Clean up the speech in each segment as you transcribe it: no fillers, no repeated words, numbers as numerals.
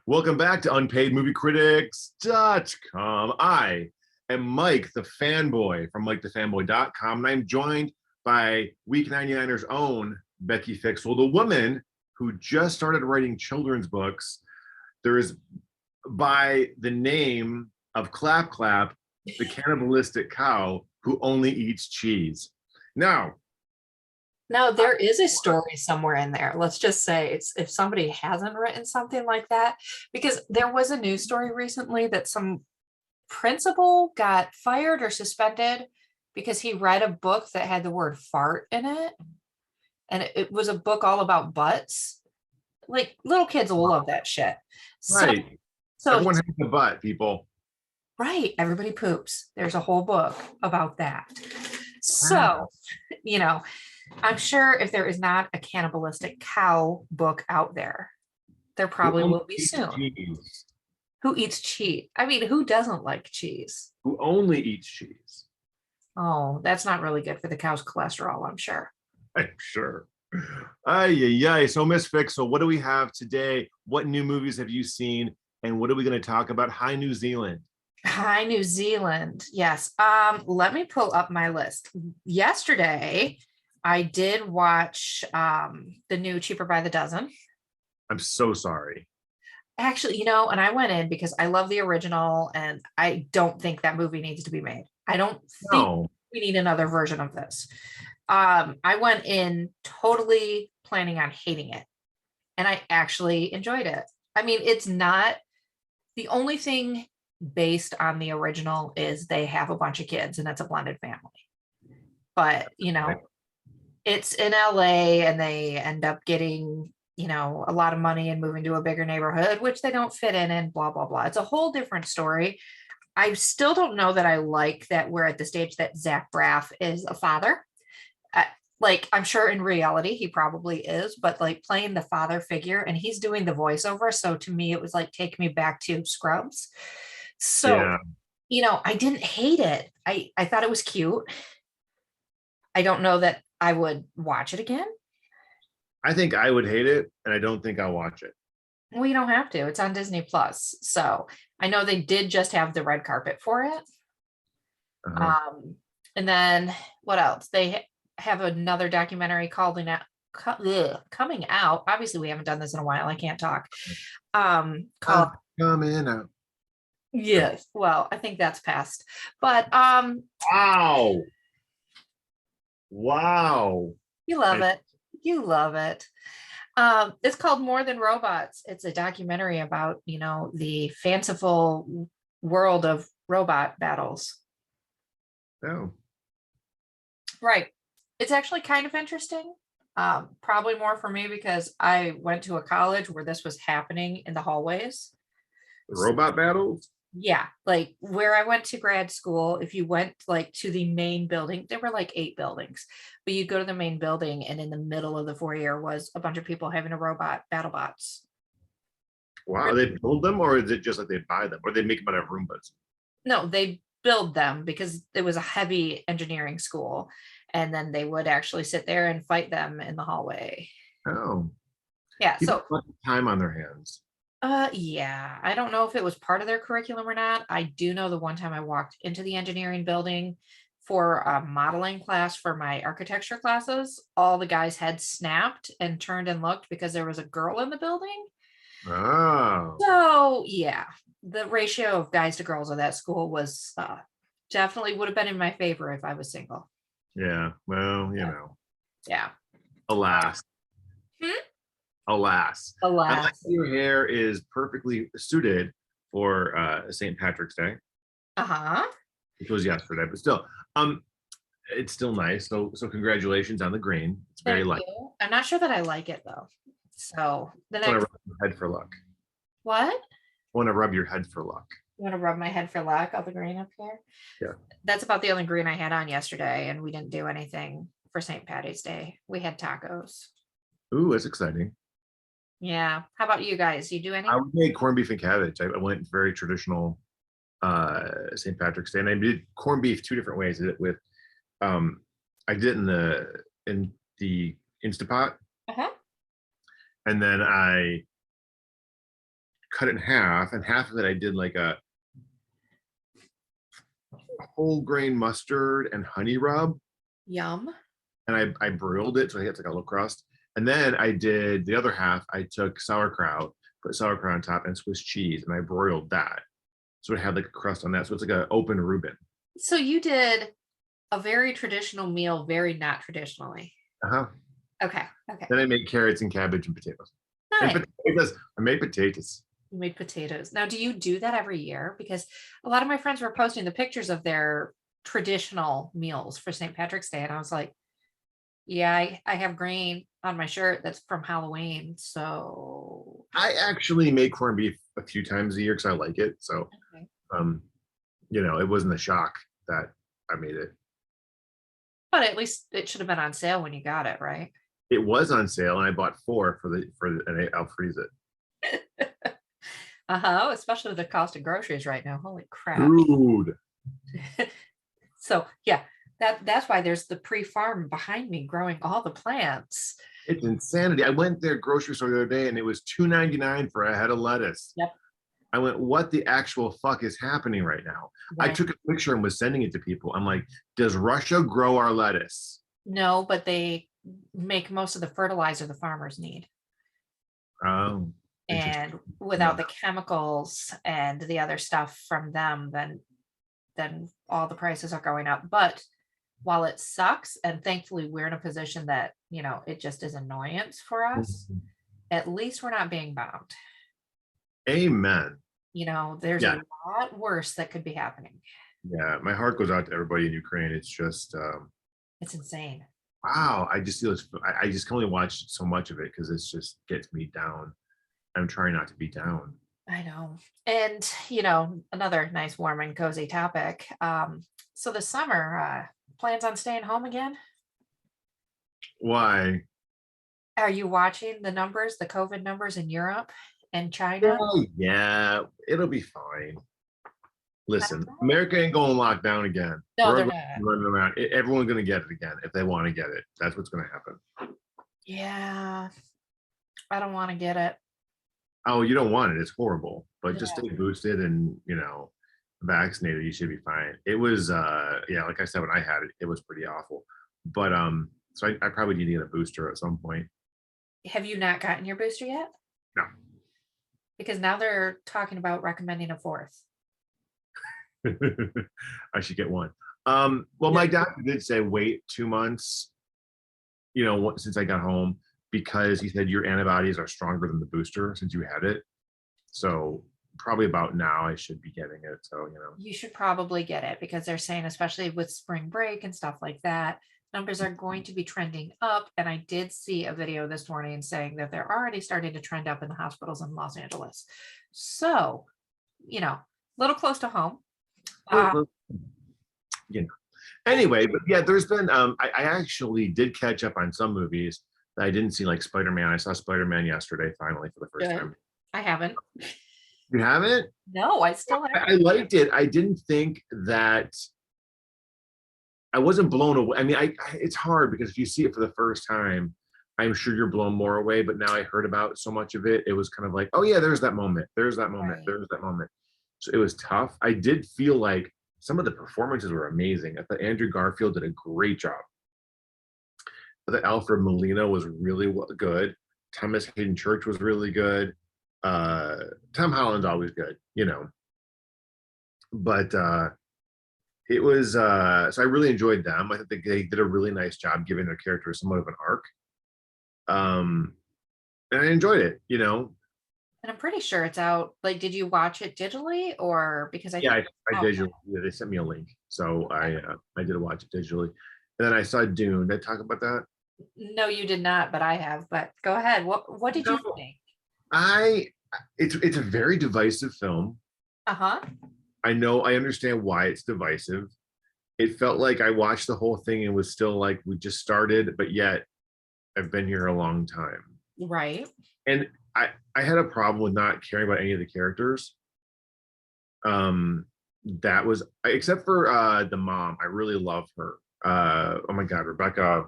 Welcome back to UnpaidMovieCritics.com. I am Mike, the fanboy from MikeTheFanboy.com, and I'm joined by Week 99er's own Becky Fixel, the woman who just started writing children's books. There is, by the name of Clap Clap, the cannibalistic cow who only eats cheese. Now, there is a story somewhere in there. Let's just say if somebody hasn't written something like that, because there was a news story recently that some principal got fired or suspended because he read a book that had the word fart in it. And it was a book all about butts. Like, little kids will love that shit. right. So Everyone has a butt, people. right, everybody poops. There's a whole book about that. So, I'm sure if there is not a cannibalistic cow book out there, there probably will be soon. Cheese. Who eats cheese? I mean, who doesn't like cheese? Who only eats cheese. Oh, that's not really good for the cow's cholesterol, I'm sure. I'm sure. Ay. So, Miss Fixel, what do we have today? What new movies have you seen? And what are we going to talk about? Hi, New Zealand. Hi, New Zealand. Yes. Let me pull up my list. Yesterday, I did watch the new Cheaper by the Dozen. I'm so sorry. Actually, and I went in because I love the original and I don't think that movie needs to be made. I don't think we need another version of this. I went in totally planning on hating it, and I actually enjoyed it. I mean, it's not the only thing based on the original is they have a bunch of kids and it's a blended family. But, it's in LA and they end up getting, a lot of money and moving to a bigger neighborhood, which they don't fit in and blah, blah, blah. It's a whole different story. I still don't know that I like that we're at the stage that Zach Braff is a father. I'm sure in reality he probably is, but like playing the father figure and he's doing the voiceover. So to me, it was like take me back to Scrubs. So, I didn't hate it. I thought it was cute. I don't know that I would watch it again. I think I would hate it, and I don't think I'll watch it. Well, you don't have to. It's on Disney Plus. So I know they did just have the red carpet for it. And then what else? They have another documentary coming out. Obviously, we haven't done this in a while. I can't talk. Called Coming out. Yes. Well, I think that's past. But Wow. You love it. You love it. It's called More Than Robots. It's a documentary about, the fanciful world of robot battles. Oh. Right. It's actually kind of interesting. Probably more for me because I went to a college where this was happening in the hallways. Robot battles? Yeah, like where I went to grad school, if you went like to the main building, there were like 8 buildings, but you go to the main building and in the middle of the foyer was a bunch of people having a robot battle bots. Wow, they build them, or is it just like they buy them, or they make them out of Roombas? No, they build them because it was a heavy engineering school, and then they would actually sit there and fight them in the hallway. Oh. Yeah, People so have time on their hands. Yeah, I don't know if it was part of their curriculum or not. I do know the one time I walked into the engineering building for a modeling class for my architecture classes, all the guys' heads snapped and turned and looked because there was a girl in the building. Oh. So yeah, the ratio of guys to girls at that school was definitely would have been in my favor if I was single. Yeah, well, Yeah. Alas. Alas. I like your hair is perfectly suited for St. Patrick's Day. Which was yesterday, but still, it's still nice. So congratulations on the green. It's very light. I'm not sure that I like it though. So the next. Want to rub your head for luck. What? Want to rub your head for luck. You want to rub my head for luck? All the green up here. Yeah. That's about the only green I had on yesterday, and we didn't do anything for St. Patty's Day. We had tacos. Ooh, that's exciting. Yeah. How about you guys? You do anything? I made corned beef and cabbage. I went very traditional St. Patrick's Day, and I did corned beef 2 different ways. I did it with I did it in the Instapot, and then I cut it in half, and half of it I did like a whole grain mustard and honey rub, Yum. and I broiled it so it had like a little crust. And then I did the other half. I took sauerkraut, put sauerkraut on top, and Swiss cheese, and I broiled that. So it had like a crust on that. So it's like an open Reuben. So you did a very traditional meal, very not traditionally. Uh-huh. Okay. Okay. Then I made carrots and cabbage and potatoes. Nice. And potatoes. I made potatoes. You made potatoes. Now, do you do that every year? Because a lot of my friends were posting the pictures of their traditional meals for St. Patrick's Day. And I was like, yeah, I have grain on my shirt that's from Halloween. So I actually make corned beef a few times a year because I like it. So, okay. It wasn't a shock that I made it. But at least it should have been on sale when you got it, right? It was on sale, and I bought 4 and I'll freeze it. Especially with the cost of groceries right now. Holy crap. Food. So yeah, that's why there's the pre-farm behind me growing all the plants. It's insanity. I went there grocery store the other day, and it was $2.99 for a head of lettuce. Yep. I went, what the actual fuck is happening right now? Right. I took a picture and was sending it to people. I'm like, does Russia grow our lettuce? No, but they make most of the fertilizer the farmers need. Oh. And without the chemicals and the other stuff from them, then all the prices are going up. But while it sucks, and thankfully we're in a position that, it just is annoyance for us, at least we're not being bombed. Amen. There's a lot worse that could be happening. Yeah, my heart goes out to everybody in Ukraine. It's just it's insane. Wow. I just feel I just can only watch so much of it because it just gets me down. I'm trying not to be down. I know. And another nice warm and cozy topic. So the summer, plans on staying home again? Why? Are you watching the numbers, the COVID numbers in Europe and China? Oh, yeah, it'll be fine. Listen, America ain't going lockdown again. No, they're not. Running around. Everyone's going to get it again if they want to get it. That's what's going to happen. Yeah, I don't want to get it. Oh, you don't want it. It's horrible. But just stay boosted and, vaccinated. You should be fine. It was, like I said, when I had it, it was pretty awful. But so I probably need to get a booster at some point. Have you not gotten your booster yet? No. Because now they're talking about recommending a 4th. I should get one. Well, my doctor did say wait 2 months, since I got home, because he said your antibodies are stronger than the booster since you had it. So probably about now I should be getting it. So, you should probably get it because they're saying, especially with spring break and stuff like that, numbers are going to be trending up. And I did see a video this morning saying that they're already starting to trend up in the hospitals in Los Angeles. So, a little close to home. Anyway, but yeah, there's been I actually did catch up on some movies that I didn't see, like Spider-Man. I saw Spider-Man yesterday finally for the first time. I haven't. You haven't? No, I still haven't. I liked it. I didn't think that I wasn't blown away. I mean, it's hard because if you see it for the first time, I'm sure you're blown more away. But now I heard about so much of it, it was kind of like, oh yeah, there's that moment. There's that moment. Right. There's that moment. So it was tough. I did feel like some of the performances were amazing. I thought Andrew Garfield did a great job. I thought Alfred Molina was really good. Thomas Hayden Church was really good. Tom Holland's always good, But it was so I really enjoyed them. I think they did a really nice job giving their characters somewhat of an arc. And I enjoyed it, And I'm pretty sure it's out. Like, did you watch it digitally or because I digitally. Yeah, they sent me a link, so I did watch it digitally, and then I saw Dune. Did I talk about that? No, you did not, but I have. But go ahead. What did you think? It's a very divisive film. I know, I understand why it's divisive. It felt like I watched the whole thing and was still like, we just started, but yet I've been here a long time. Right. And I had a problem with not caring about any of the characters. That was, except for the mom. I really love her. Oh my God, Rebecca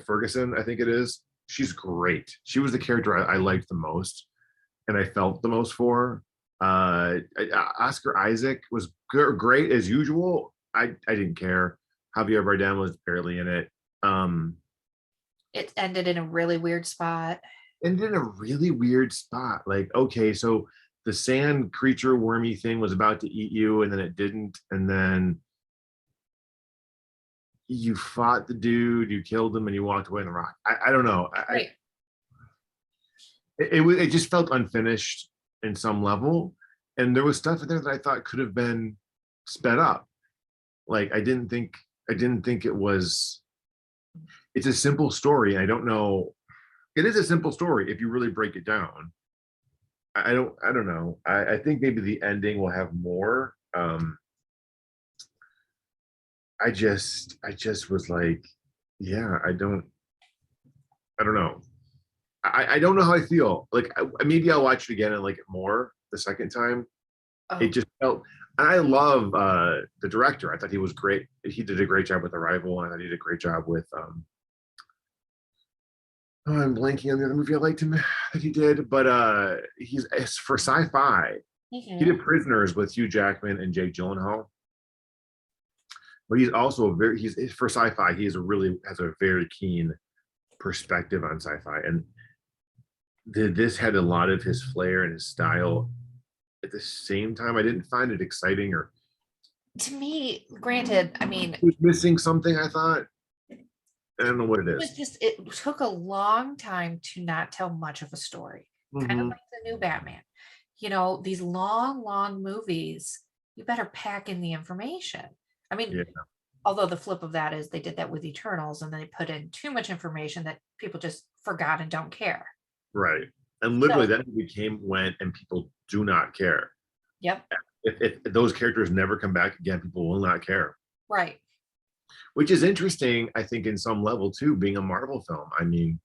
Ferguson, I think it is. She's great. She was the character I liked the most. and I felt the most for. Oscar Isaac was great as usual. I didn't care. Javier Bardem was barely in it. It ended in a really weird spot. Ended in a really weird spot. Like, okay, so the sand creature wormy thing was about to eat you, and then it didn't, and then you fought the dude, you killed him, and you walked away in the rock. I don't know. Right. It just felt unfinished in some level, and there was stuff in there that I thought could have been sped up. Like I didn't think it was. It's a simple story. I don't know. It is a simple story if you really break it down. I don't know. I think maybe the ending will have more. I just was like, yeah, I don't know. I don't know how I feel. Like maybe I'll watch it again and like it more the second time. Oh. It just felt, and I love the director. I thought he was great. He did a great job with Arrival, and I thought he did a great job with oh, I'm blanking on the other movie I liked him that he did, but he's for sci-fi. Mm-hmm. He did Prisoners with Hugh Jackman and Jake Gyllenhaal. But he's also he's for sci-fi. He has a very keen perspective on sci-fi, and this had a lot of his flair and his style. At the same time, I didn't find it exciting or. To me, granted, I mean, it was missing something. I thought. I don't know what it is. It took a long time to not tell much of a story. Mm-hmm. Kind of like the new Batman. You know, these long movies, you better pack in the information. I mean, yeah. Although the flip of that is they did that with Eternals, and they put in too much information that people just forgot and don't care. Right. And literally that movie went, and people do not care. Yep. If those characters never come back again, people will not care. Right. Which is interesting, I think, in some level too, being a Marvel film. I mean,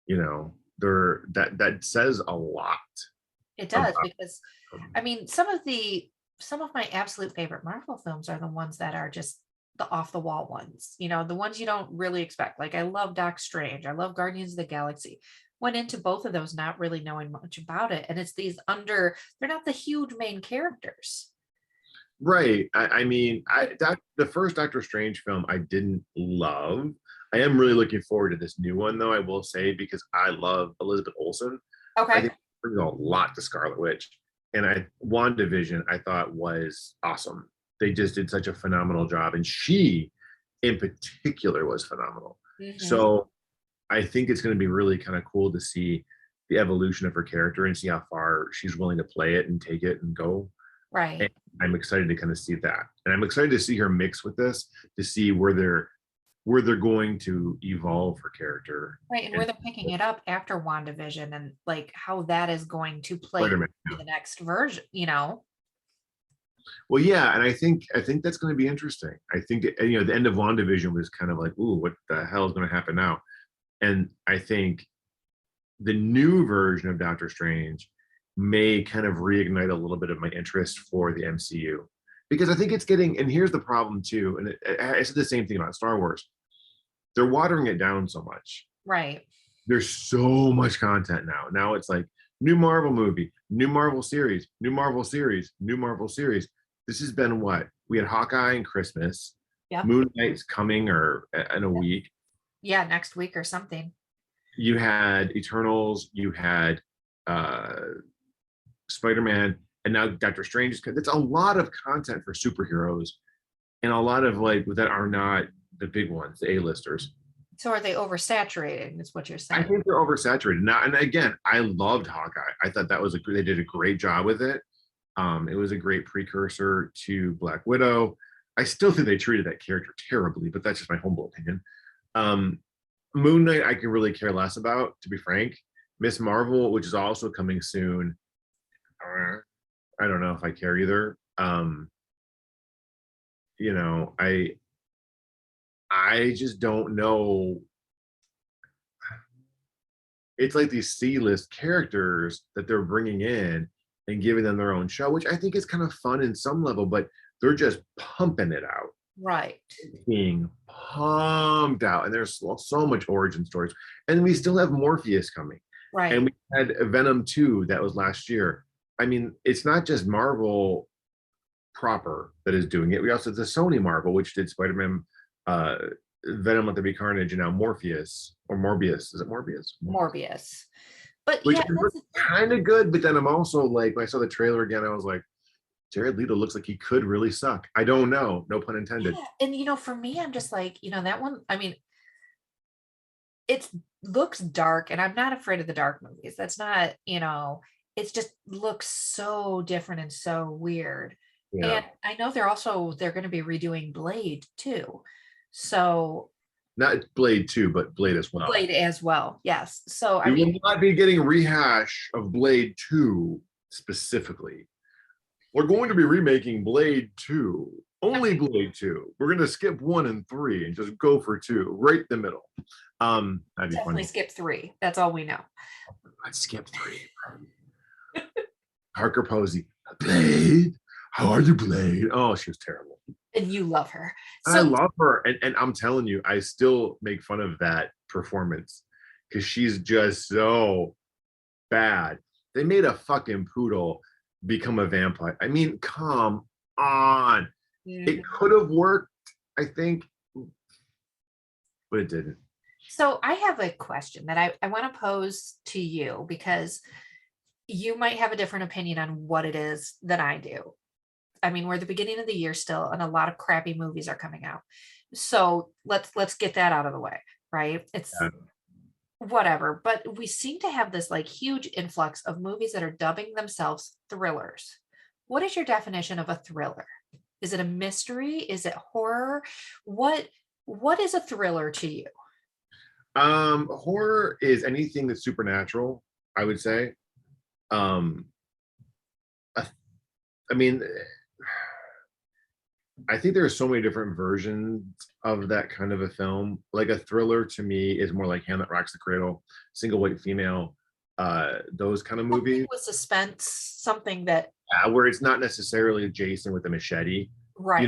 you know, that says a lot. It does, because I mean, some of my absolute favorite Marvel films are the ones that are just the off the wall ones, you know, the ones you don't really expect. Like I love Doc Strange, I love Guardians of the Galaxy. Went into both of those not really knowing much about it, and it's they're not the huge main characters. Right. I mean, the first Doctor Strange film I didn't love. I am really looking forward to this new one, though, I will say, because I love Elizabeth Olsen. Okay. I think it brings a lot to Scarlet Witch. And WandaVision, I thought, was awesome. They just did such a phenomenal job. And she, in particular, was phenomenal. Mm-hmm. So I think it's going to be really kind of cool to see the evolution of her character and see how far she's willing to play it and take it and go. Right. And I'm excited to kind of see that. And I'm excited to see her mix with this, to see where they're going to evolve her character. Right. And where they're picking it up after WandaVision, and like how that is going to play in the next version, you know? Well, yeah. And I think that's going to be interesting. I think, you know, the end of WandaVision was kind of like, ooh, what the hell is going to happen now? And I think the new version of Doctor Strange may kind of reignite a little bit of my interest for the MCU, because I think it's getting, and here's the problem too, and I said the same thing about Star Wars. They're watering it down so much. Right. There's so much content now. Now it's like new Marvel movie, new Marvel series, new Marvel series, new Marvel series. This has been what? We had Hawkeye and Christmas. Yep. Moon Knight's coming or in a week. Yeah, next week or something. You had Eternals, you had Spider-Man, and now Doctor Strange. That's a lot of content for superheroes, and a lot of like that are not the big ones, the A-listers. So are they oversaturated? Is what you're saying? I think they're oversaturated now. And again, I loved Hawkeye. I thought that was they did a great job with it. It was a great precursor to Black Widow. I still think they treated that character terribly, but that's just my humble opinion. Moon Knight, I can really care less about, to be frank. Miss Marvel, which is also coming soon, I don't know if I care either. You know, I just don't know. It's like these C-list characters that they're bringing in and giving them their own show, which I think is kind of fun in some level, but they're just pumping it out. Right. Being pumped out. And there's so much origin stories. And we still have Morpheus coming. Right. And we had Venom 2 that was last year. I mean, it's not just Marvel proper that is doing it. We also have the Sony Marvel, which did Spider-Man, uh, Venom Let There Be Carnage, and now Morpheus or Morbius. Is it Morbius? Morbius. But Which yeah, that's the thing. kind of good, but then I'm also like, when I saw the trailer again, I was like, Jared Leto looks like he could really suck. I don't know. No pun intended. Yeah. And for me, I'm just like, that one, I mean, it looks dark, and I'm not afraid of the dark movies. That's not, it just looks so different and so weird. Yeah. And I know they're going to be redoing Blade too. So Not Blade 2, but Blade as well. Blade as well. Yes. So I We mean, will not be getting rehash of Blade 2 specifically. We're going to be remaking Blade 2. Only Blade 2. We're going to skip 1 and 3 and just go for 2, right in the middle. That'd be definitely funny. skip 3. That's all we know. I'd skip 3. Parker Posey. Blade? How are you, Blade? Oh, she was terrible. And you love her. I love her. And I'm telling you, I still make fun of that performance because she's just so bad. They made a fucking poodle become a vampire. I mean, come on. It could have worked, I think, but it didn't. So I have a question that I want to pose to you, because you might have a different opinion on what it is than I do. I mean, we're at the beginning of the year still, and a lot of crappy movies are coming out. So let's get that out of the way, right? It's whatever, but we seem to have this like huge influx of movies that are dubbing themselves thrillers. What is your definition of a thriller? Is it a mystery? Is it horror? What is a thriller to you? Horror is anything that's supernatural, I would say. I mean, I think there are so many different versions of that kind of a film. Like a thriller to me is more like Hand That Rocks the Cradle, Single White Female, those kind of movies. Something with suspense, something that where it's not necessarily Jason with a machete, right?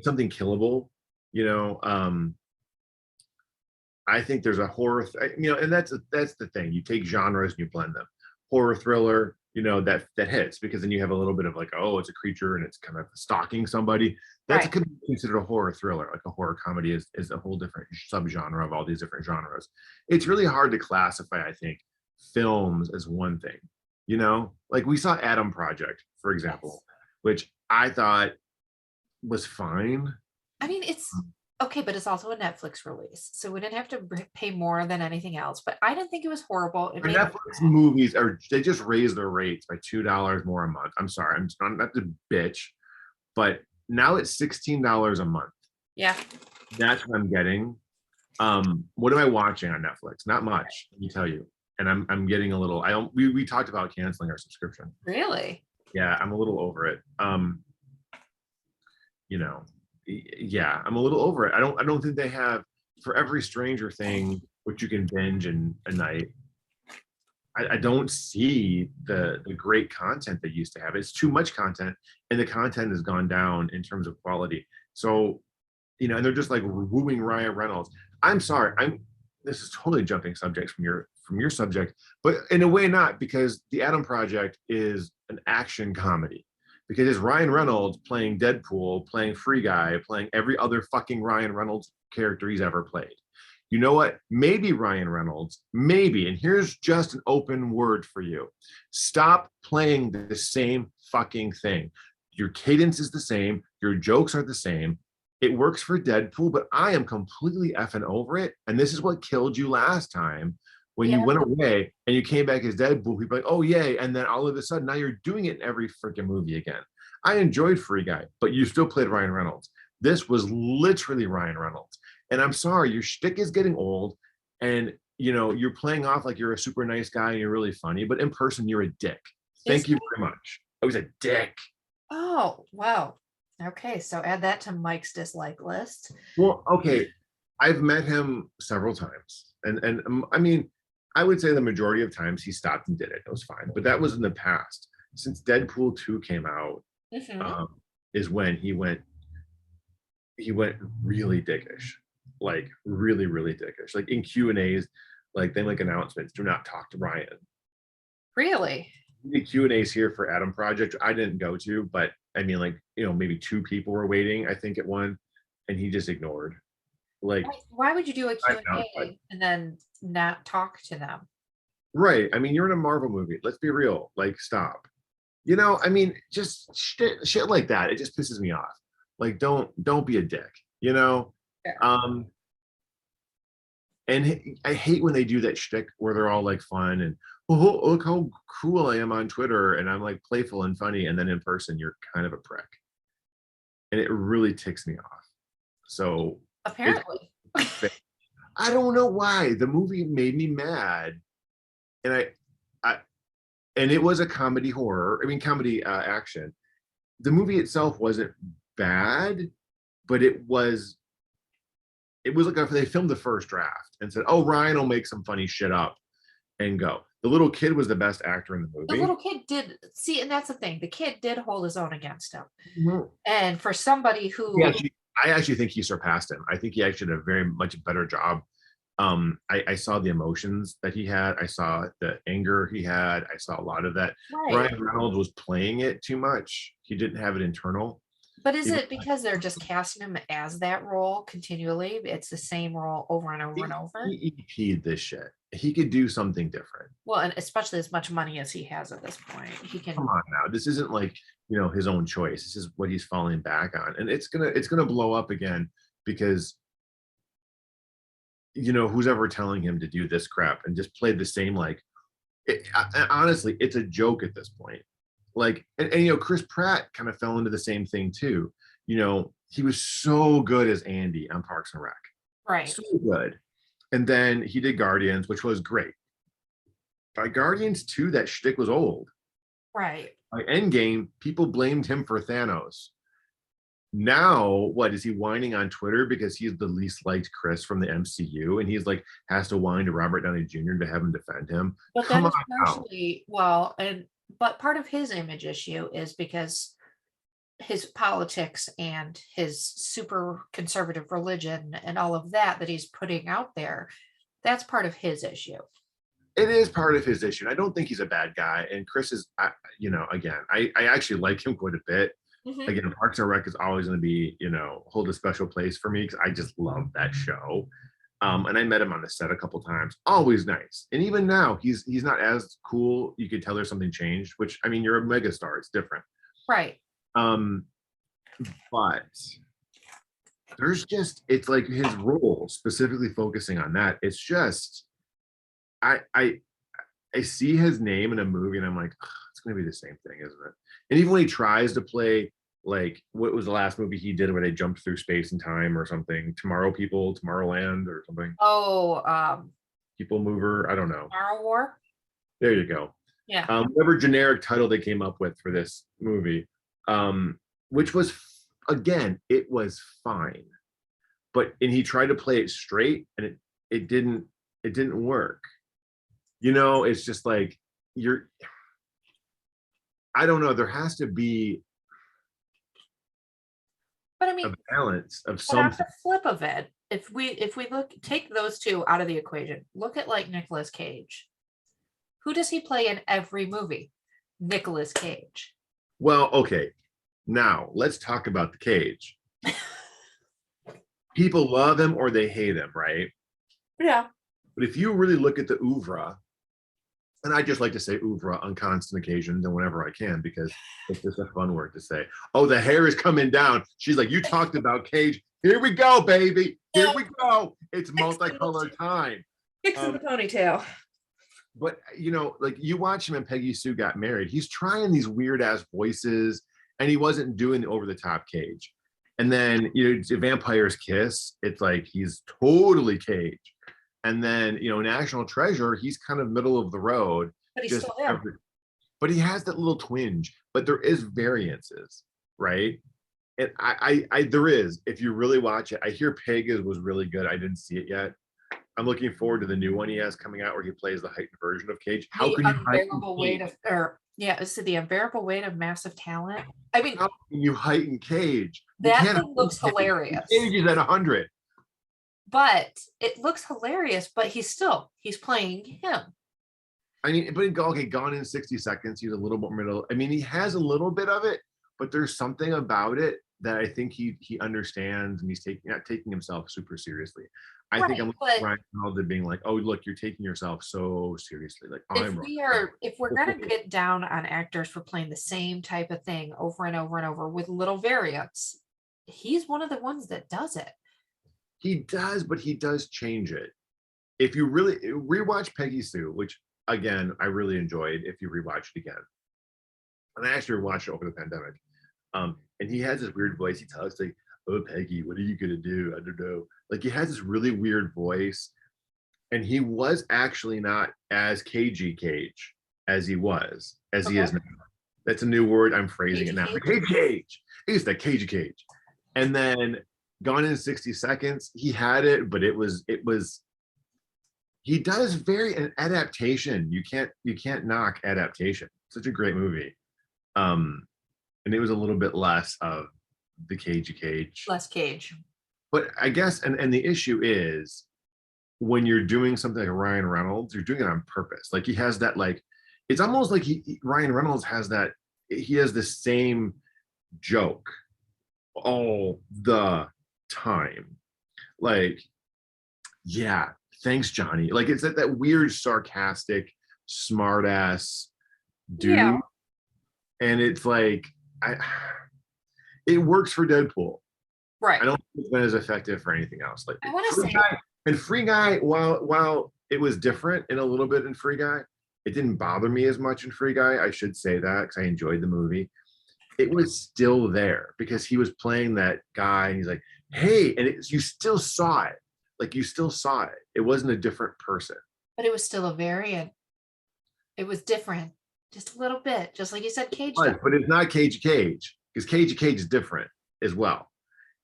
Something killable. I think there's a horror, and that's the thing. You take genres and you blend them. Horror thriller, that hits, because then you have a little bit of like, oh, it's a creature and it's kind of stalking somebody. That's considered a horror thriller. Like a horror comedy is a whole different subgenre of all these different genres. It's really hard to classify, I think, films as one thing. Like we saw Adam Project, for example, which I thought was fine. I mean, it's okay, but it's also a Netflix release, so we didn't have to pay more than anything else. But I didn't think it was horrible. Netflix movies they just raised their rates by $2 more a month. I'm sorry, I'm not the bitch, but now it's $16 a month. Yeah, that's what I'm getting. What am I watching on Netflix? Not much, let me tell you. And I'm getting a little. We talked about canceling our subscription. Really? Yeah, I'm a little over it. Yeah, I'm a little over it. I don't think they have, for every Stranger Thing, which you can binge in a night. I don't see the great content they used to have. It's too much content, and the content has gone down in terms of quality. So, and they're just like wooing Ryan Reynolds. I'm sorry. This is totally jumping subjects from your subject, but in a way not, because the Adam Project is an action comedy. Because it's Ryan Reynolds playing Deadpool, playing Free Guy, playing every other fucking Ryan Reynolds character he's ever played. You know what? Maybe Ryan Reynolds, maybe, and here's just an open word for you. Stop playing the same fucking thing. Your cadence is the same. Your jokes are the same. It works for Deadpool, but I am completely effing over it. And this is what killed you last time. When you went away and you came back as Deadpool, people like, oh, yay. And then all of a sudden, now you're doing it in every freaking movie again. I enjoyed Free Guy, but you still played Ryan Reynolds. This was literally Ryan Reynolds. And I'm sorry, your shtick is getting old. And, you're playing off like you're a super nice guy and you're really funny, but in person, you're a dick. Thank you very much. I was a dick. Oh, wow. Okay, so add that to Mike's dislike list. Well, okay. I've met him several times. And I mean, I would say the majority of times he stopped and did it. It was fine. But that was in the past. Since Deadpool 2 came out, is when he went really dickish. Like really, really dickish. Like in Q&As, Like they make announcements. Do not talk to Ryan. Really? The Q&As here for Adam Project. I didn't go to, but I mean, like, maybe 2 people were waiting, I think, at one, and he just ignored. Like, why would you do a I'm outside. Q&A and then not talk to them? Right. I mean, you're in a Marvel movie. Let's be real. Like, stop. I mean, just shit like that. It just pisses me off. Like, don't be a dick, you know? Yeah. And I hate when they do that shtick where they're all like fun and, oh, look how cool I am on Twitter, and I'm like playful and funny, and then in person you're kind of a prick, and it really ticks me off. So Apparently. I don't know why the movie made me mad, and I and it was a comedy horror. I mean, comedy action. The movie itself wasn't bad, but it was like they filmed the first draft and said, "Oh, Ryan will make some funny shit up and go." The little kid was the best actor in the movie. The little kid did see, and that's the thing. The kid did hold his own against him. Mhm. And for somebody who I actually think he surpassed him. I think he actually did a very much better job. I saw the emotions that he had. I saw the anger he had. I saw a lot of that. right. Ryan Reynolds was playing it too much. He didn't have it internal. But is it because they're just casting him as that role continually? It's the same role over and over and over. He EP'd this shit. He could do something different. Well, and especially as much money as he has at this point, he can. Come on now, this isn't like his own choice. This is what he's falling back on, and it's gonna blow up again because who's ever telling him to do this crap and just play the same honestly, it's a joke at this point. Like, and Chris Pratt kind of fell into the same thing too. He was so good as Andy on Parks and Rec. Right. So good. And then he did Guardians, which was great. By Guardians 2, that shtick was old. Right. By Endgame, people blamed him for Thanos. Now, what is he whining on Twitter because he's the least liked Chris from the MCU, and he's like has to whine to Robert Downey Jr. to have him defend him? But that is partially but part of his image issue is because his politics and his super conservative religion and all of that he's putting out there. That's part of his issue. It is part of his issue. I don't think he's a bad guy. And Chris is, again, I actually like him quite a bit. Mm-hmm. Again, Parks and Rec is always going to be, hold a special place for me because I just love that show. And I met him on the set a couple times. Always nice. And even now, he's not as cool. You could tell there's something changed, which, I mean, you're a megastar. It's different. Right. But there's just, it's like his role, specifically focusing on that. It's just, I see his name in a movie and I'm like, it's going to be the same thing, isn't it? And even when he tries to play, like, what was the last movie he did where they jumped through space and time or something? Tomorrowland or something. Oh, People Mover. I don't know. Tomorrow War. There you go. Yeah. Whatever generic title they came up with for this movie, which was, again, it was fine, and he tried to play it straight and it didn't work. It's just like I don't know. There has to be a balance of something. On the flip of it, if we take those two out of the equation, look at like Nicolas Cage. Who does he play in every movie? Nicolas Cage. Well, okay. Now let's talk about the Cage. People love him or they hate him, right? Yeah. But if you really look at the oeuvre, and I just like to say oeuvre on constant occasions and whenever I can, because it's just a fun word to say. Oh, the hair is coming down. She's like, you talked about Cage. Here we go, baby. Here we go. It's multicolored time. Fixing the ponytail. But, like you watch him and Peggy Sue Got Married. He's trying these weird ass voices and he wasn't doing the over the top Cage. And then, Vampire's Kiss. It's like he's totally Cage. And then, National Treasure, he's kind of middle of the road. But he's still there. But he has that little twinge. But there is variances, right? And I there is. If you really watch it, I hear Peg was really good. I didn't see it yet. I'm looking forward to the new one he has coming out where he plays the heightened version of Cage. How can you unbearable weight of, is it the unbearable weight of massive talent? I mean, how can you heighten Cage? That thing looks hilarious. Cage is at 100. but it looks hilarious, but he's playing him. I mean, but okay, Gone in 60 Seconds, he's a little more middle. I mean, he has a little bit of it, but there's something about it that I think he understands, and he's not taking himself super seriously. I think I'm like Ryan Reynolds being like, oh, look, you're taking yourself so seriously. Like, if we're gonna get down on actors for playing the same type of thing over and over and over with little variants, he's one of the ones that does it. He does, but he does change it. If you really rewatch Peggy Sue, which again I really enjoyed, if you rewatch it again, and I actually watched it over the pandemic, and he has this weird voice. He talks like, "Oh, Peggy, what are you gonna do? I don't know." Like he has this really weird voice, and he was actually not as cagey Cage as he is now. That's a new word. I'm phrasing it now. Cage. He's the cagey Cage. And then Gone in 60 Seconds, he had it, but it was he does an adaptation. You can't knock adaptation. Such a great movie. And it was a little bit less of the cagey Cage. Less Cage. But I guess, and the issue is when you're doing something like Ryan Reynolds, you're doing it on purpose. Like he has that, like, it's almost like Ryan Reynolds has that, he has the same joke all the time. Like, yeah, thanks, Johnny. Like it's that weird, sarcastic, smart ass dude. Yeah. And it's like, it works for Deadpool. Right. I don't think it's been as effective for anything else. Like I want to say, and Free Guy, while it was different in a little bit in Free Guy, it didn't bother me as much in Free Guy. I should say that because I enjoyed the movie. It was still there because he was playing that guy, and he's like, "Hey," and you still saw it. Like you still saw it. It wasn't a different person. But it was still a variant. It was different, just a little bit, just like you said, Cage. But it's not Cagey Cage because Cagey Cage is different as well.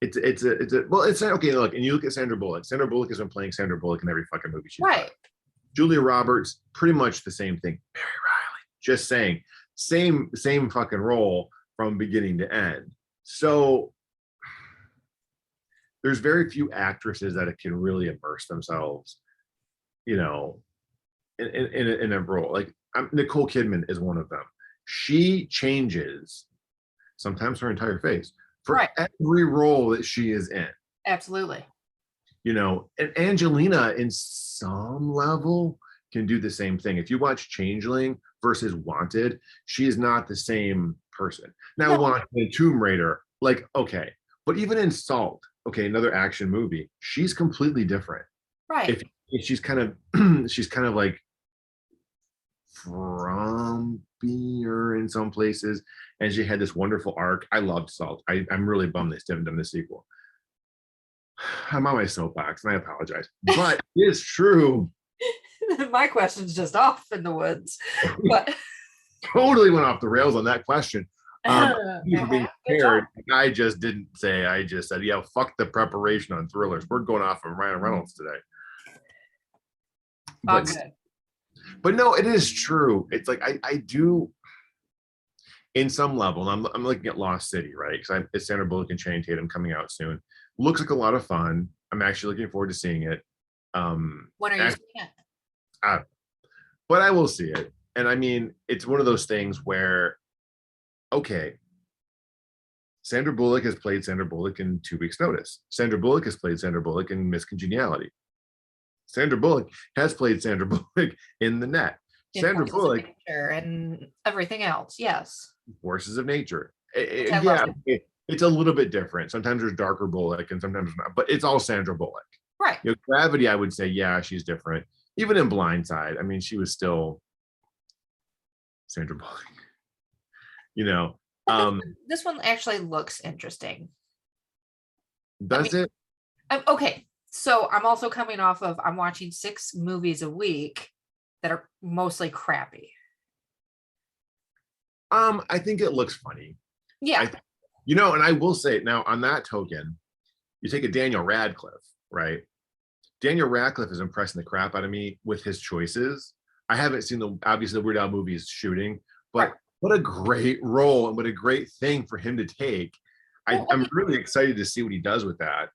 It's okay. Look, and you look at Sandra Bullock. Sandra Bullock has been playing Sandra Bullock in every fucking movie she's done. Julia Roberts, pretty much the same thing. Mary Riley, just saying, same fucking role from beginning to end. So there's very few actresses that can really immerse themselves, in a role. Like Nicole Kidman is one of them. She changes sometimes her entire face for every role that she is in. Absolutely. And Angelina in some level can do the same thing. If you watch Changeling versus Wanted, she is not the same person. Now, Wanted and Tomb Raider, like, okay. But even in Salt, okay, another action movie, she's completely different. Right. If she's kind of like frumpier in some places, and she had this wonderful arc. I loved Salt. I'm really bummed they still haven't done the sequel. I'm on my soapbox, and I apologize, but it's true. My question's just off in the woods, but totally went off the rails on that question. You being prepared. I just didn't say. I just said, yeah, fuck the preparation on thrillers. We're going off of Ryan Reynolds today. But no, it is true. It's like I do, in some level. And I'm looking at Lost City, right? Because it's Sandra Bullock and Channing Tatum coming out soon. Looks like a lot of fun. I'm actually looking forward to seeing it. When are you seeing it? But I will see it. And I mean, it's one of those things where, okay, Sandra Bullock has played Sandra Bullock in 2 Weeks Notice. Sandra Bullock has played Sandra Bullock in Miss Congeniality. Sandra Bullock has played Sandra Bullock in The Net. Sandra Bullock and everything else, yes. Forces of Nature. It's a little bit different. Sometimes there's darker Bullock and sometimes not, but it's all Sandra Bullock. Right. Gravity, I would say, yeah, she's different. Even in Blindside, I mean, she was still Sandra Bullock. This one actually looks interesting. Does it? Okay, so I'm also coming off of I'm watching 6 movies a week that are mostly crappy. I think it looks funny. Yeah. And I will say now, on that token, you take a Daniel Radcliffe, right? Daniel Radcliffe is impressing the crap out of me with his choices. I haven't seen obviously the Weird Al movies shooting, but what a great role and what a great thing for him to take. I'm really excited to see what he does with that.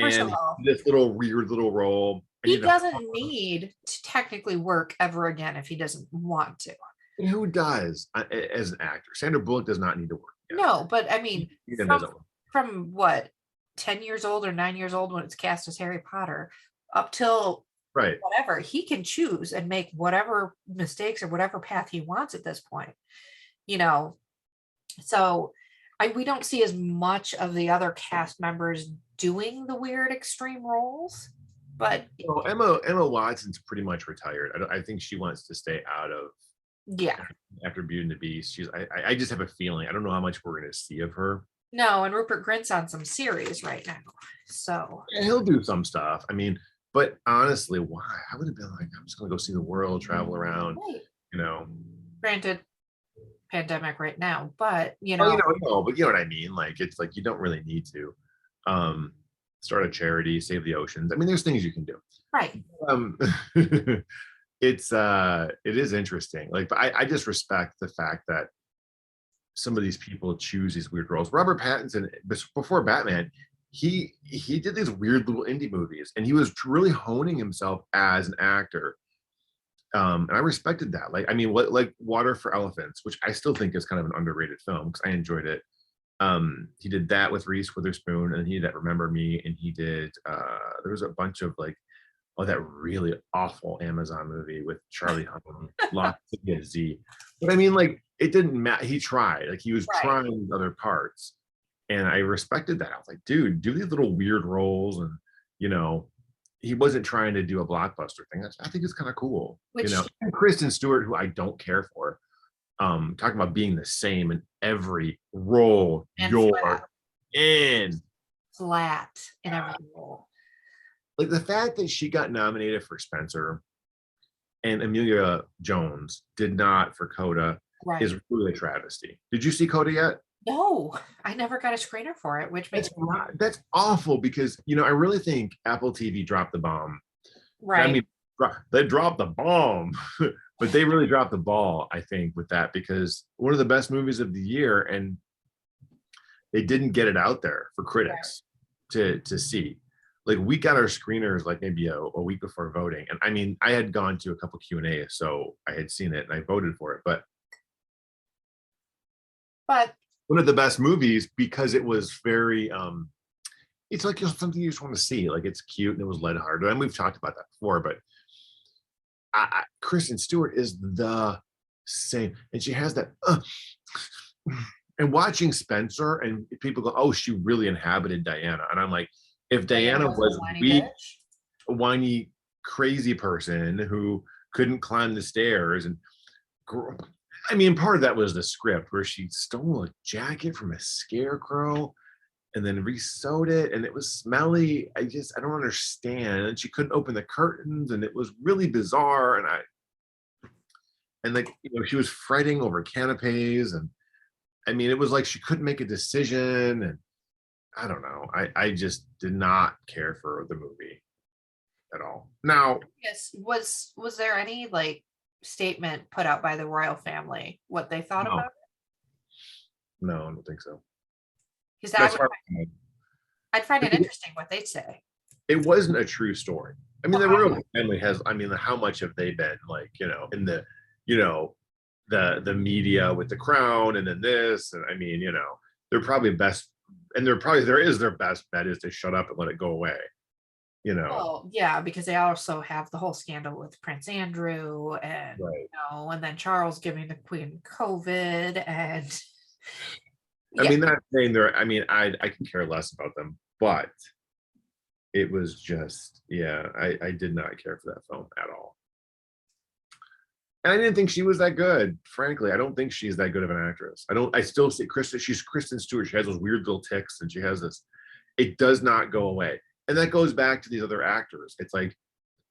First of and all, this little weird little role. And he doesn't need to technically work ever again if he doesn't want to. and who does as an actor? Sandra Bullock does not need to work. No, but I mean, Even from what, 10 years old or 9 years old when it's cast as Harry Potter, up till right. whatever, he can choose and make whatever mistakes or whatever path he wants at this point. You know, so we don't see as much of the other cast members doing the weird extreme roles, but Well, Emma Watson's pretty much retired. I think she wants to stay out of yeah. After Beauty and the Beast. I just have a feeling. I don't know how much we're going to see of her. No, and Rupert Grint's on some series right now, so Yeah, he'll do some stuff. I mean, but honestly, why? I would have been like, I'm just going to go see the world, travel around. right. You know. Granted, pandemic right now, but no, but you know what I mean. Like it's like you don't really need to start a charity, save the oceans. I mean, there's things you can do. right. It is interesting. Like, but I just respect the fact that some of these people choose these weird roles. Robert Pattinson, before Batman, he did these weird little indie movies, and he was really honing himself as an actor. And I respected that. Like, I mean, like Water for Elephants, which I still think is kind of an underrated film because I enjoyed it. He did that with Reese Witherspoon, and he did that Remember Me, and he did there was a bunch of like, that really awful Amazon movie with Charlie Hunnam, Lost in Z. But I mean, like, it didn't matter. He tried. Like, he was trying other parts, and I respected that. I was like, dude, do these little weird roles, and he wasn't trying to do a blockbuster thing. I think it's kind of cool. And Kristen Stewart, who I don't care for, talking about being the same in every role you're in. Flat in every role. Like the fact that she got nominated for Spencer and Emilia Jones did not for Coda is really a travesty. Did you see Coda yet? No, I never got a screener for it, which makes that's awful because I really think Apple TV dropped the bomb. Right. I mean, they dropped the bomb, but they really dropped the ball, I think, with that, because one of the best movies of the year, and they didn't get it out there for critics to see. Like, we got our screeners like maybe a week before voting, and I mean, I had gone to a couple Q&As, so I had seen it and I voted for it. But one of the best movies because it was very it's like something you just want to see. Like, it's cute and it was lighthearted, and we've talked about that before. But Kristen Stewart is the same, and she has that and watching Spencer, and people go, oh, she really inhabited Diana, and I'm like, if Diana was weak, a whiny, crazy person who couldn't climb the stairs, and I mean, part of that was the script where she stole a jacket from a scarecrow and then re-sewed it, and it was smelly. I don't understand. And she couldn't open the curtains, and it was really bizarre. And like, she was fretting over canapes, and I mean, it was like she couldn't make a decision, and I don't know. I just did not care for the movie at all. Now, yes, was there any like statement put out by the royal family what they thought about it? No, I don't think so. Because I'd find it interesting what they'd say. It wasn't a true story. I mean, the royal family has, I mean, how much have they been like, in the, the media with the crown and then this, and I mean, they're probably best, and there is their best bet is to shut up and let it go away. Well, yeah, because they also have the whole scandal with Prince Andrew, and and then Charles giving the Queen COVID, and I mean, that thing there. I mean, I can care less about them, but it was just, I did not care for that film at all, and I didn't think she was that good. Frankly, I don't think she's that good of an actress. I still see she's Kristen Stewart. She has those weird little tics, and she has this. It does not go away. And that goes back to these other actors. It's like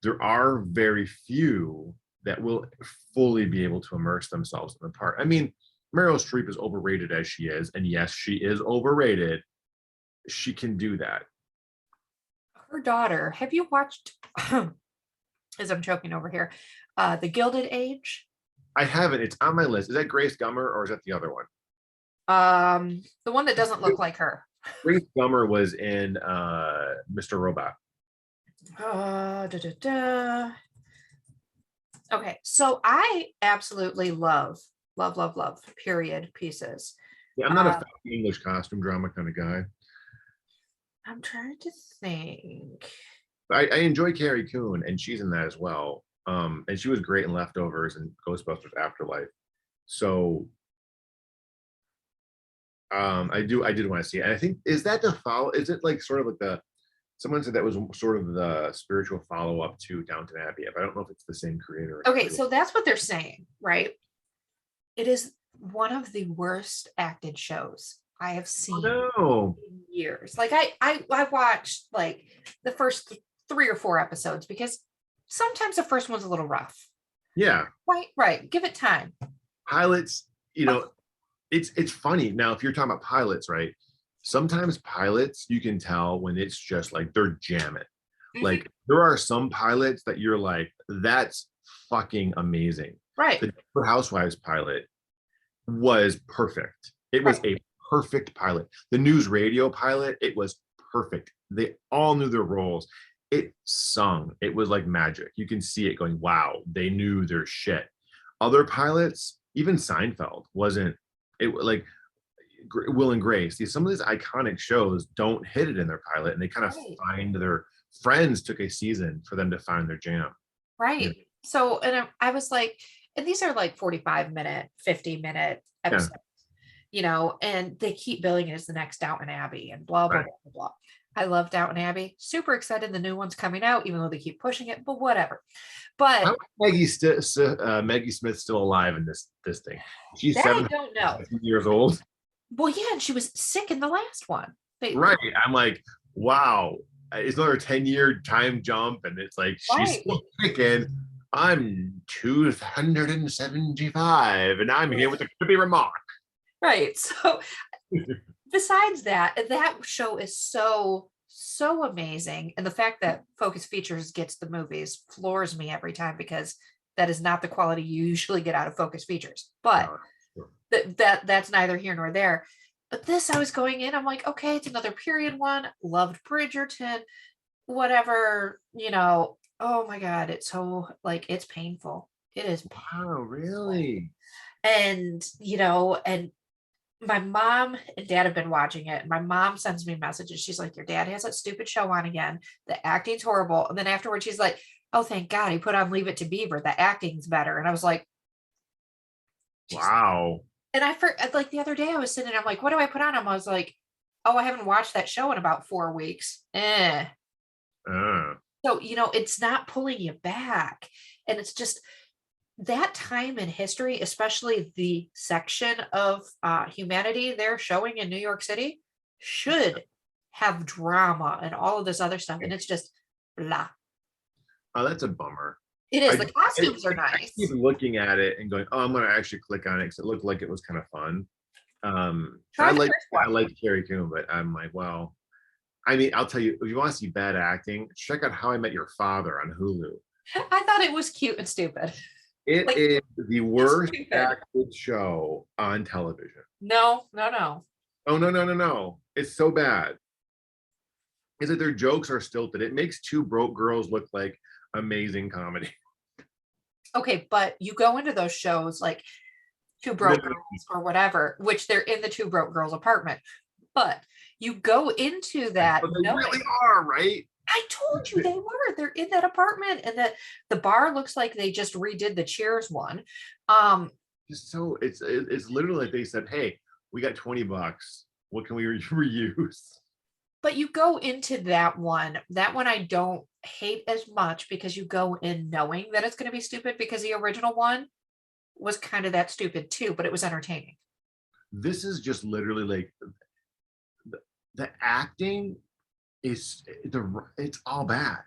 there are very few that will fully be able to immerse themselves in the part. I mean, Meryl Streep is overrated as she is, and yes, she is overrated. She can do that. Her daughter, have you watched, as I'm choking over here, The Gilded Age? I haven't. It's on my list. Is that Grace Gummer or is that the other one? The one that doesn't look like her. Grace Summer was in Mr. Robot. Okay, so I absolutely love period pieces. Yeah, I'm not a English costume drama kind of guy. I'm trying to think. I enjoy Carrie Coon, and she's in that as well. And she was great in Leftovers and Ghostbusters Afterlife. So I did want to see it. And I think, is that the follow? Is it like sort of like the, someone said that was sort of the spiritual follow-up to Downton Abbey, but I don't know if it's the same creator. Okay, so that's what they're saying, right? It is one of the worst acted shows I have seen in years. Like I watched like the first 3 or 4 episodes because sometimes the first one's a little rough. Yeah. Right. Give it time. Pilots, it's funny. Now, if you're talking about pilots, right? Sometimes pilots, you can tell when it's just like they're jamming. Mm-hmm. Like there are some pilots that you're like, that's fucking amazing. Right. The Housewives pilot was perfect. It was a perfect pilot. The news radio pilot, it was perfect. They all knew their roles. It sung. It was like magic. You can see it going, wow, they knew their shit. Other pilots, even Seinfeld wasn't, it like Will and Grace. Some of these iconic shows don't hit it in their pilot, and they kind of find their friends took a season for them to find their jam. Right. Yeah. So, and I was like, and these are like 45-minute, 50-minute episodes, and they keep billing it as the next Downton Abbey and blah, blah, blah, blah. I love Downton Abbey. Super excited the new one's coming out, even though they keep pushing it, but whatever. But how is Maggie Smith still alive in this thing? She's I don't know. Years old. Well, yeah, and she was sick in the last one. Right. I'm like, wow, it's another 10-year time jump, and it's like she's still kicking. I'm 275, and I'm here with a creepy remark. Right. So besides that show is so amazing. And the fact that Focus Features gets the movies floors me every time, because that is not the quality you usually get out of Focus Features. But that's neither here nor there. But this, I was going in, I'm like, okay, it's another period one. Loved Bridgerton, whatever, oh my God, it's so it's painful. It is painful. Wow, really? And and my mom and dad have been watching it, and my mom sends me messages. She's like, your dad has that stupid show on again. The acting's horrible. And then afterwards she's like, oh, thank God he put on Leave It to Beaver. The acting's better. And I was like, wow. And like the other day I was sitting, I'm like, what do I put on him? I was like, oh, I haven't watched that show in about 4 weeks. So, it's not pulling you back. And it's just that time in history, especially the section of humanity they're showing in New York City, should have drama and all of this other stuff. And it's just blah. Oh, that's a bummer. It is. The costumes are nice. I keep looking at it and going, oh, I'm going to actually click on it because it looked like it was kind of fun. I like Carrie Coon, but I'm like, well, I mean, I'll tell you, if you want to see bad acting, check out How I Met Your Father on Hulu. I thought it was cute and stupid. It is the worst acted show on television. No. Oh, no. It's so bad. Is that their jokes are stilted. It makes Two Broke Girls look like amazing comedy. Okay, but you go into those shows like Two Broke Girls or whatever, which they're in the Two Broke Girls apartment. But you go into that. But they really are, right? I told you they were. They're in that apartment, and the bar looks like they just redid the Cheers one. So it's literally like they said, hey, we got $20. What can we reuse? But you go into that one I don't hate as much, because you go in knowing that it's going to be stupid, because the original one was kind of that stupid too, but it was entertaining. This is just literally like the acting it's all bad.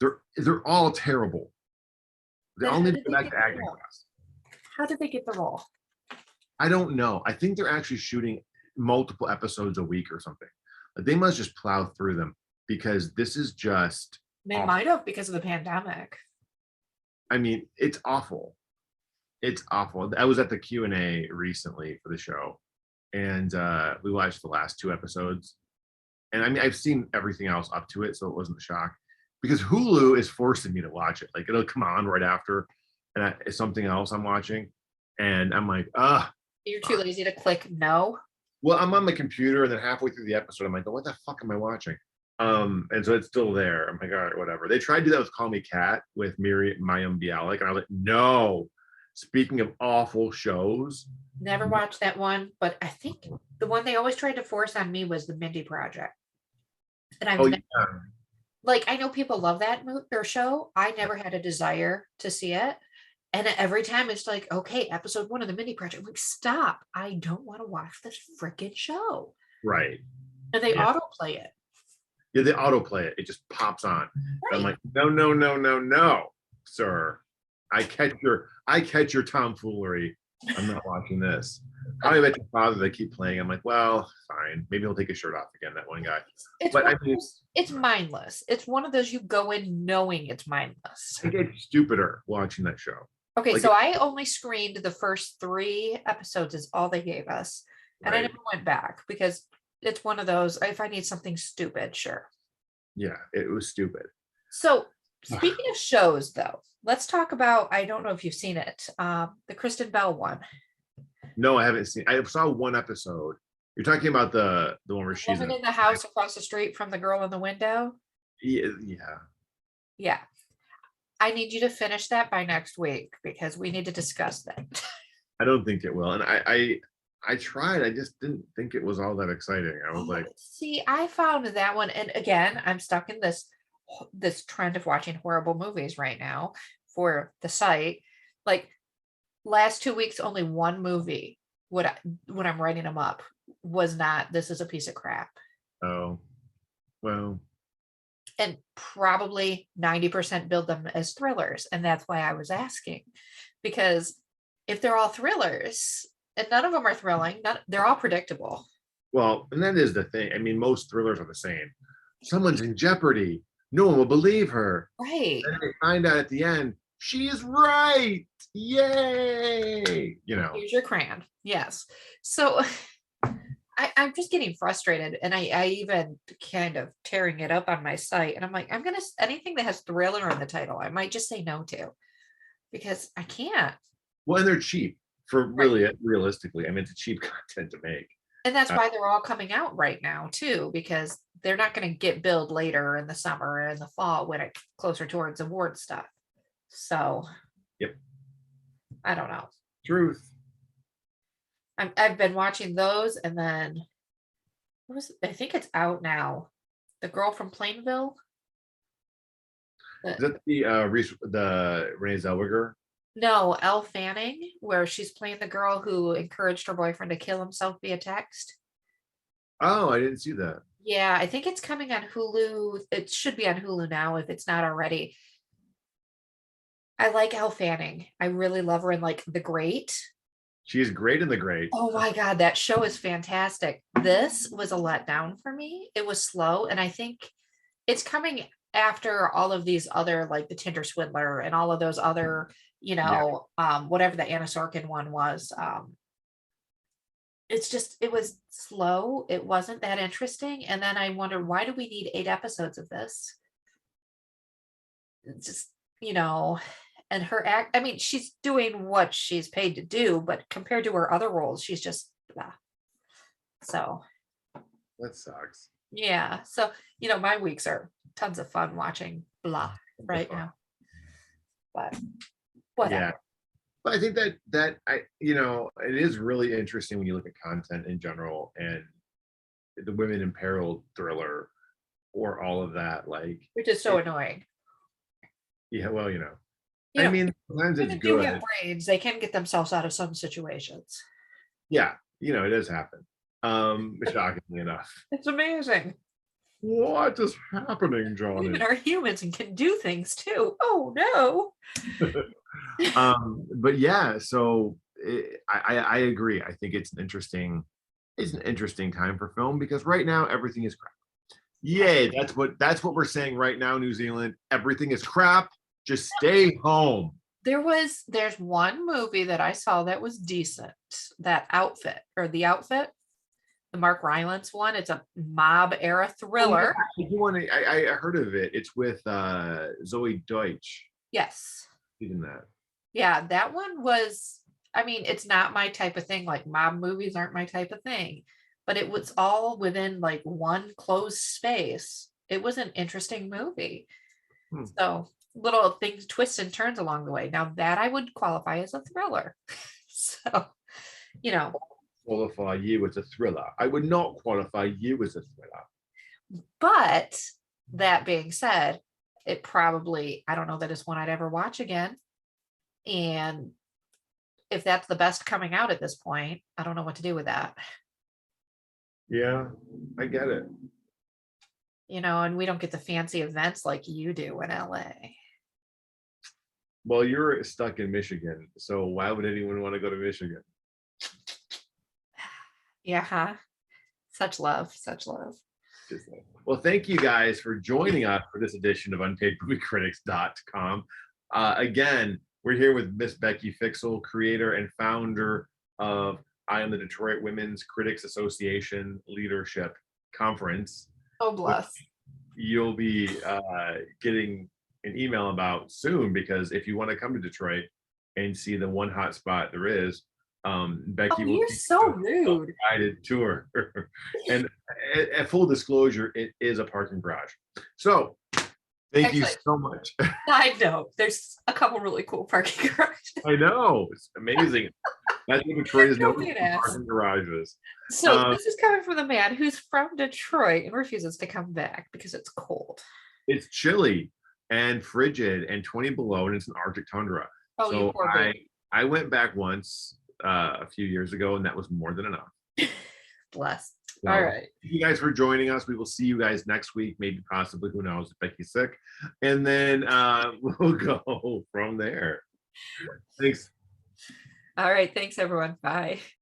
They're all terrible. They all need to go back to acting class. How did they get the role? I don't know. I think they're actually shooting multiple episodes a week or something. They must just plow through them, because this is just they awful. Might have, because of the pandemic. I mean, it's awful. It's awful. I was at the Q&A recently for the show, and we watched the last 2 episodes. And I mean, I've seen everything else up to it, so it wasn't a shock. Because Hulu is forcing me to watch it. Like it'll come on right after, and it's something else I'm watching, and I'm like, You're too lazy to click no. well, I'm on my computer, and then halfway through the episode, I'm like, oh, what the fuck am I watching? And so it's still there. I'm like, all right, whatever. They tried to do that with Call Me Kat with Mayim Bialik, and I was like, no. Speaking of awful shows, Never watched that one, but I think the one they always tried to force on me was the Mindy Project. And I've never, like, I know people love that or show. I never had a desire to see it. And every time it's like, okay, episode 1 of the Mindy Project. I'm like, stop. I don't want to watch this freaking show. right? And they autoplay it. Yeah, they autoplay it. It just pops on. Right. I'm like, no, sir. I catch your tomfoolery. I'm not watching this. Probably let your father, they keep playing. I'm like, well, fine. Maybe he'll take his shirt off again, that one guy. It's mindless. It's one of those you go in knowing it's mindless. I get stupider watching that show. Okay, like, so I only screened the first 3 episodes is all they gave us. And I never went back because it's one of those, if I need something stupid, sure. Yeah, it was stupid. So speaking of shows though, let's talk about, I don't know if you've seen it, the Kristen Bell one. No, I haven't seen. I saw 1 episode. You're talking about the one where she's in the house across the street from the girl in the window. Yeah. I need you to finish that by next week because we need to discuss that. I don't think it will. And I tried. I just didn't think it was all that exciting. I was like, see, I found that one, and again, I'm stuck in this trend of watching horrible movies right now for the site. Like last 2 weeks, only 1 movie when I'm writing them up was not, this is a piece of crap. Oh, well. And probably 90% build them as thrillers. And that's why I was asking, because if they're all thrillers and none of them are thrilling, they're all predictable. Well, and that is the thing. I mean, most thrillers are the same. Someone's in jeopardy. No one will believe her. Right. And they find out at the end, she is right. Yay. You know. Here's your crayon. Yes. So I'm just getting frustrated, and I even kind of tearing it up on my site, and I'm like, anything that has thriller in the title, I might just say no to, because I can't. Well, and they're cheap for really, realistically. I mean, it's cheap content to make. And that's why they're all coming out right now too, because they're not going to get billed later in the summer or in the fall when it's closer towards award stuff. So, yep. I don't know. Truth. I've been watching those, and then I think it's out now. The Girl from Plainville. Is that the Renee Zellweger? No, Elle Fanning, where she's playing the girl who encouraged her boyfriend to kill himself via text. Oh, I didn't see that. Yeah, I think it's coming on Hulu. It should be on Hulu now if it's not already. I like Elle Fanning. I really love her in like The Great. She's great in The Great. Oh my God, that show is fantastic. This was a letdown for me. It was slow, and I think it's coming after all of these other, like the Tinder Swindler and all of those other, whatever the Anna Sorkin one was. It was slow. It wasn't that interesting. And then I wondered, why do we need 8 episodes of this? It's just, and her act, I mean, she's doing what she's paid to do, but compared to her other roles, she's just blah. So that sucks. Yeah. So, my weeks are tons of fun watching blah right now. But whatever. Yeah. But I think that it is really interesting when you look at content in general, and the women in peril thriller or all of that, like, which is so annoying. Yeah, well, I mean, sometimes it's good. Get brains, they can get themselves out of some situations. Yeah, it does happen. Shockingly enough. It's amazing. What is happening, Johnny? Women are humans and can do things too. Oh no. But yeah, so I agree. I think it's an interesting time for film, because right now everything is crap. Yay, that's what we're saying right now, New Zealand. Everything is crap. Just stay home. There's one movie that I saw that was decent. The Outfit. the Mark Rylance one. It's a mob era Oh, thriller. yeah, I do want to. I heard of it. It's with Zoe Deutsch. Yes. Even that. Yeah, that one was, I mean, it's not my type of thing. Like mob movies aren't my type of thing, but it was all within like one closed space. It was an interesting movie. So little things, twists and turns along the way. Now that I would qualify as a thriller. So, you know, Qualify you as a thriller. I would not qualify you as a thriller. but that being said, it probably, I don't know that it's one I'd ever watch again. And if that's the best coming out at this point, I don't know what to do with that. Yeah, I get it. You know, and we don't get the fancy events like you do in LA. Well, you're stuck in Michigan, so why would anyone want to go to Michigan? Yeah, huh? Such love, such love. Well, thank you guys for joining us for this edition of UnpaidMovieCritics.com. Again, we're here with Miss Becky Fixel, creator and founder of I Am the Detroit Women's Critics Association Leadership Conference. Oh, bless. You'll be getting an email about soon, because if you want to come to Detroit and see the one hot spot there is, Becky will you're so rude. guided tour. And at full disclosure, it is a parking garage. So thank you so much. I know there's a couple really cool parking garages. I know, it's amazing. That's what Detroit is known for, parking garages. So this is coming from the man who's from Detroit and refuses to come back because it's cold. It's chilly and frigid and 20 below, and it's an Arctic tundra. Oh, so you poor baby. I went back once a few years ago, and that was more than enough. Bless. So, all right. Thank you guys for joining us. We will see you guys next week, maybe, possibly, who knows, if Becky's sick. And then we'll go from there. Thanks. All right. Thanks, everyone. Bye.